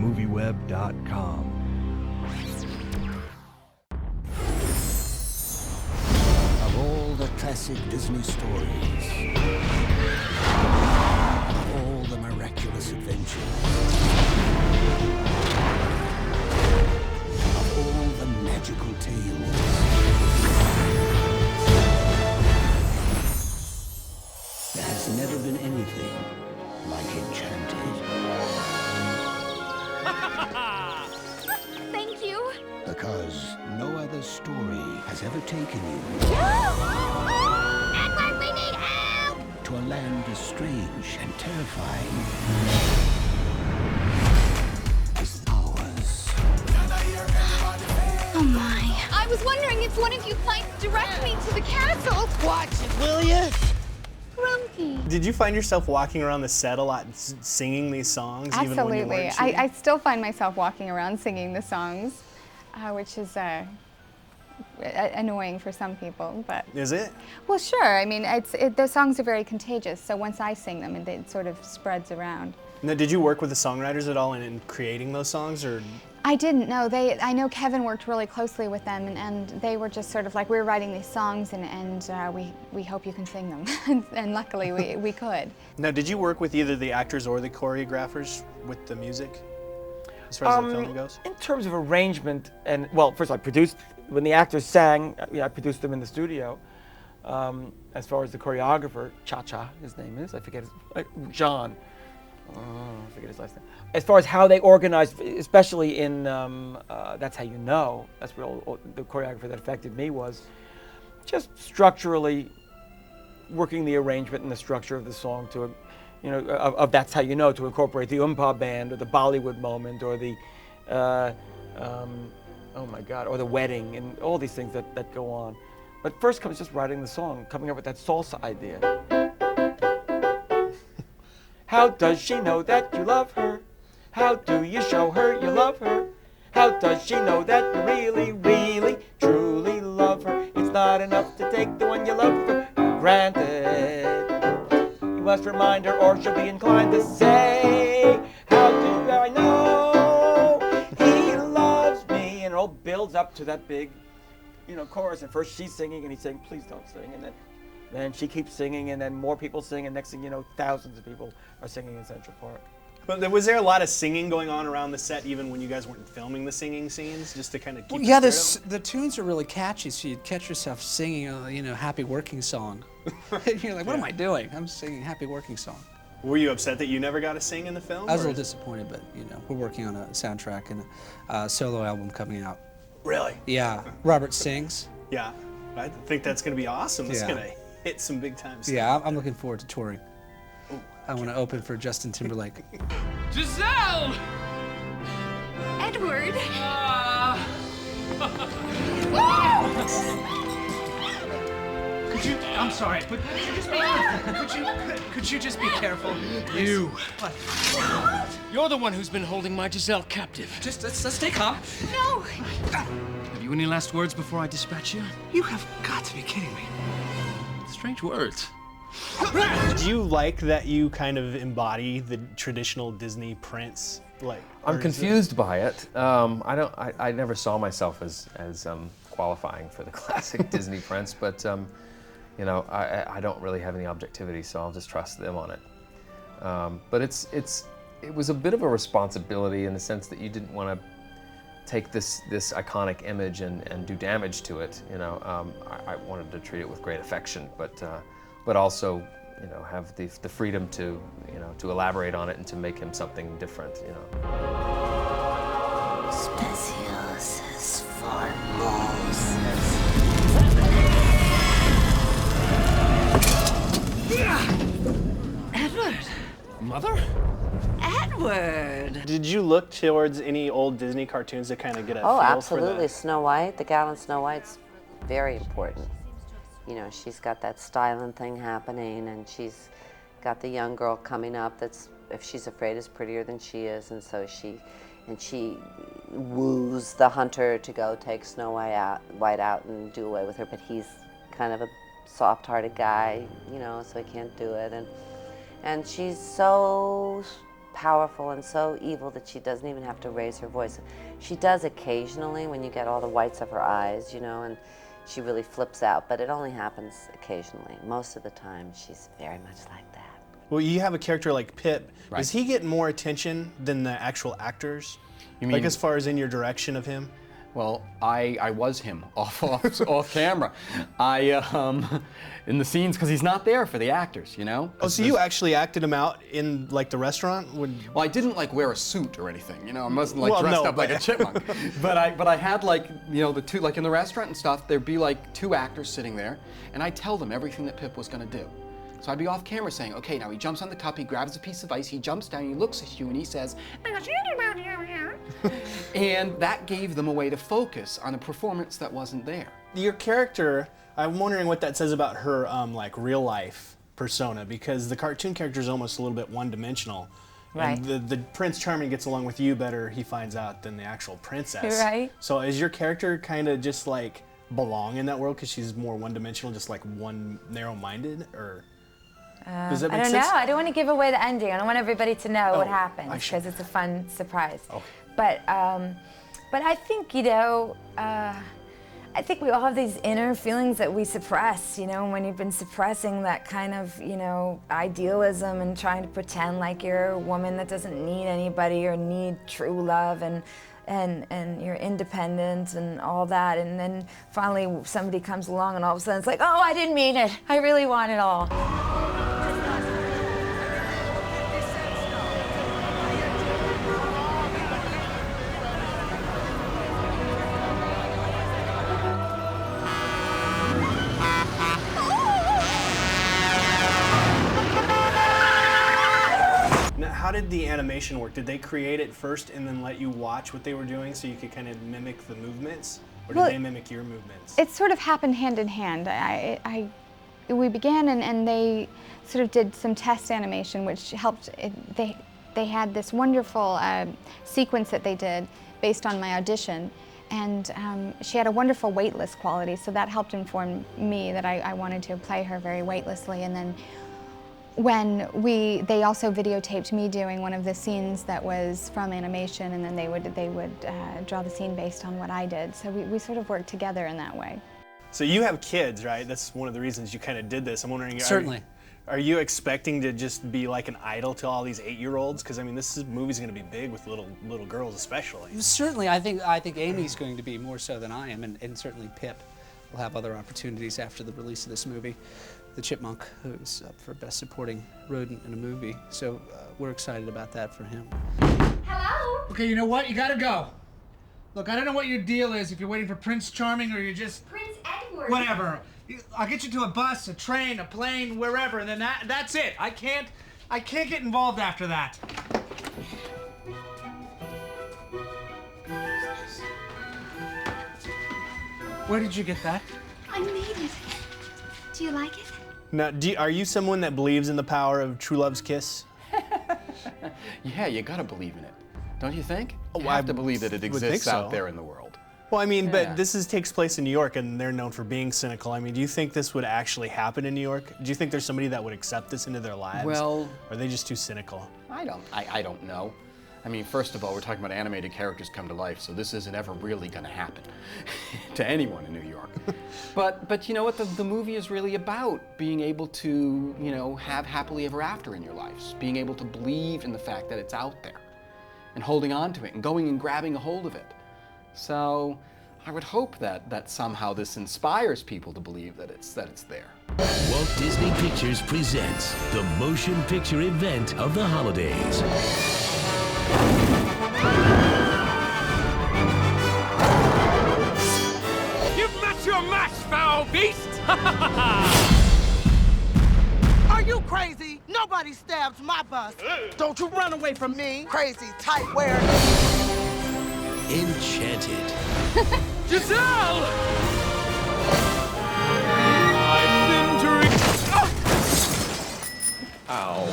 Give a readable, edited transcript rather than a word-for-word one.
MovieWeb.com. Of all the classic Disney stories, of all the miraculous adventures, of all the magical tales, there has never been anything like Enchanted. Thank you. Because no other story has ever taken you Edward, we need help! to a land as strange and terrifying as ours. Oh my. I was wondering if one of you might direct me to the castle. Watch it, will you? Grumpy. Did you find yourself walking around the set a lot singing these songs? Even when you Absolutely. weren't shooting? I still find myself walking around singing the songs, which is annoying for some people, but... Is it? Well, sure. I mean, the songs are very contagious, so once I sing them, it sort of spreads around. Now, did you work with the songwriters at all in creating those songs, or? I didn't, no. I know Kevin worked really closely with them, and they were just sort of like, we're writing these songs, and we hope you can sing them. And luckily, we could. Now, did you work with either the actors or the choreographers with the music, as far as the filming goes? In terms of arrangement, and well, first I produced, when the actors sang, I produced them in the studio. As far as the choreographer, Cha-Cha, his name is, I forget his, John. I forget his last name. As far as how they organized, especially in That's How You Know, that's where the choreographer that affected me was just structurally working the arrangement and the structure of the song to, of That's How You Know, to incorporate the Oompa band or the Bollywood moment or the, oh my God, or the wedding and all these things that go on. But first comes just writing the song, coming up with that salsa idea. How does she know that you love her? How do you show her you love her? How does she know that you really, really, truly love her? It's not enough to take the one you love for granted. You must remind her or she'll be inclined to say, how do I know he loves me? And it all builds up to that big, chorus. And first she's singing and he's saying, please don't sing. And then she keeps singing, and then more people sing, and next thing you know, thousands of people are singing in Central Park. But was there a lot of singing going on around the set, even when you guys weren't filming the singing scenes, just to kind of keep yeah, the tunes are really catchy, so you'd catch yourself singing a Happy Working Song. And you're like, what am I doing? I'm singing Happy Working Song. Were you upset that you never got to sing in the film? I was a little disappointed, but we're working on a soundtrack and a solo album coming out. Really? Yeah, Robert sings. Yeah, I think that's going to be awesome. It's going to hit some big time stuff. Yeah, I'm looking forward to touring. Ooh, I want to open for Justin Timberlake. Giselle! Edward! I'm sorry, but could you just be careful? You. What? You're the one who's been holding my Giselle captive. Just let's stay calm. No! Have you any last words before I dispatch you? You have got to be kidding me. Strange words. Do you like that you kind of embody the traditional Disney prince? I'm confused by it. I never saw myself as qualifying for the classic Disney prince, but I don't really have any objectivity, so I'll just trust them on it. But it was a bit of a responsibility in the sense that you didn't want to take this iconic image and do damage to it. I wanted to treat it with great affection, but also have the freedom to elaborate on it and to make him something different. Speciosus formos. Edward. Mother? Edward. Did you look towards any old Disney cartoons to kind of get a feel absolutely. for that? Snow White, the gallant Snow White's very important. She's got that styling thing happening, and she's got the young girl coming up that's, if she's afraid, is prettier than she is, and so she woos the hunter to go take Snow White out and do away with her, but he's kind of a soft-hearted guy, so he can't do it, and she's so powerful and so evil that she doesn't even have to raise her voice. She does occasionally when you get all the whites of her eyes, you know, and she really flips out, but it only happens occasionally. Most of the time, she's very much like that. Well, you have a character like Pip. Right. Does he get more attention than the actual actors? You mean, like as far as in your direction of him? Well, I was him off camera. In the scenes, because he's not there for the actors, you know? Oh, so you actually acted him out in like the restaurant? When... Well, I didn't like wear a suit or anything, you know? I wasn't like Well, dressed no, up like a chipmunk. but I had like, you know, the two, like in the restaurant and stuff, there'd be like 2 actors sitting there, and I'd tell them everything that Pip was gonna do. So I'd be off camera saying, okay, now he jumps on the cup, he grabs a piece of ice, he jumps down, he looks at you, and he says, and that gave them a way to focus on a performance that wasn't there. Your character, I'm wondering what that says about her like real life persona, because the cartoon character is almost a little bit one-dimensional. Right. And the Prince Charming gets along with you better, he finds out, than the actual princess. Right. So is your character kind of just like belong in that world because she's more one-dimensional, just like one narrow-minded, or? Does that make I don't sense? know. I don't want to give away the ending. I don't want everybody to know what Oh, happens I because it's a fun surprise. Oh. But I think, you know, I think we all have these inner feelings that we suppress, you know, when you've been suppressing that kind of, you know, idealism and trying to pretend like you're a woman that doesn't need anybody or need true love and you're independent and all that, and then finally somebody comes along and all of a sudden it's like, oh, I didn't mean it. I really want it all. Now, how did the animation work? Did they create it first and then let you watch what they were doing so you could kind of mimic the movements? Or did Well, they mimic your movements? It sort of happened hand in hand. We began and they sort of did some test animation, which helped. They had this wonderful sequence that they did based on my audition, and she had a wonderful weightless quality, so that helped inform me that I wanted to play her very weightlessly. And then when they also videotaped me doing one of the scenes that was from animation, and then they would draw the scene based on what I did. So we sort of worked together in that way. So you have kids, right? That's one of the reasons you kind of did this. I'm wondering, Certainly. Are you expecting to just be like an idol to all these 8-year-olds? Because I mean, this movie's going to be big with little girls, especially. Certainly, I think Amy's going to be more so than I am, and certainly Pip will have other opportunities after the release of this movie. The Chipmunk, who's up for Best Supporting Rodent in a Movie, so we're excited about that for him. Hello? Okay, you know what? You gotta go. Look, I don't know what your deal is, if you're waiting for Prince Charming or you're just... Prince Edward. Whatever. I'll get you to a bus, a train, a plane, wherever, and then that's it. I can't get involved after that. Where did you get that? I made it. Do you like it? Now, are you someone that believes in the power of true love's kiss? Yeah, you gotta believe in it. Don't you think? Oh, You have to believe that it would think exists so. out there in the world. Well, I mean, Yeah. but this takes place in New York, and they're known for being cynical. I mean, do you think this would actually happen in New York? Do you think there's somebody that would accept this into their lives? Well, or are they just too cynical? I don't know. I mean, first of all, we're talking about animated characters come to life, so this isn't ever really gonna happen to anyone in New York. But you know what? The movie is really about being able to, you know, have happily ever after in your lives, being able to believe in the fact that it's out there, and holding on to it, and going and grabbing a hold of it. So I would hope that somehow this inspires people to believe that it's there. Walt Disney Pictures presents the motion picture event of the holidays. You've met your match, foul beast! Are you crazy? Nobody stabs my bus. Don't you run away from me, crazy tight wearer. Enchanted. Giselle! I've been drinking. Ow.